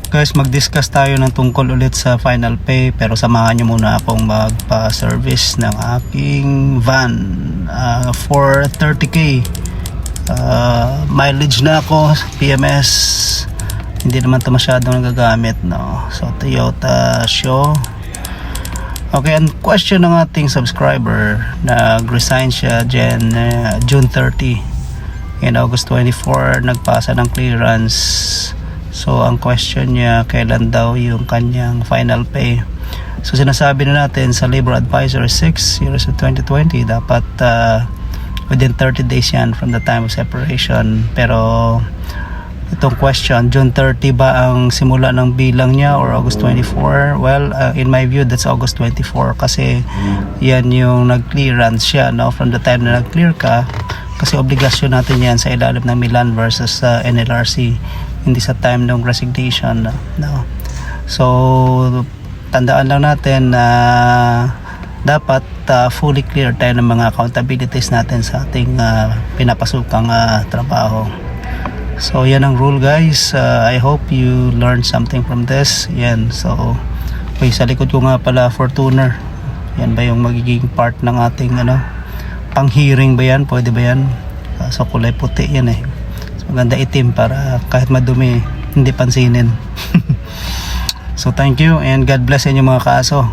Guys, mag-discuss tayo ng tungkol ulit sa final pay, pero samahan nyo muna akong magpa-service ng aking van for 30k. Mileage na ako, PMS, hindi naman ito masyadong nagagamit, no? So Toyota Show. Okay, ang question ng ating subscriber, nag-resign siya June 30 and August 24 nagpasa ng clearance. So ang question niya, kailan daw yung kanyang final pay? So sinasabi na natin sa Labor Advisor 6 years of 2020 dapat within 30 days yan from the time of separation. Pero itong question, June 30 ba ang simula ng bilang niya or August 24? Well, in my view, that's August 24 kasi yan yung nag-clearance siya, no? From the time na nag-clear ka, kasi obligasyon natin yan sa ilalim ng Milan versus NLRC, hindi sa time ng resignation, no? So tandaan lang natin na dapat fully clear tayo ng mga accountabilities natin sa ating pinapasukang trabaho. So yan ang rule, guys. I hope you learned something from this. Yan, so sa likod ko nga pala Fortuner, yan ba yung magiging part ng ating pang hearing ba yan? Pwede ba yan? So kulay puti yan eh. Maganda itim para kahit madumi hindi pansinin. So thank you and God bless sa inyo mga kaaso.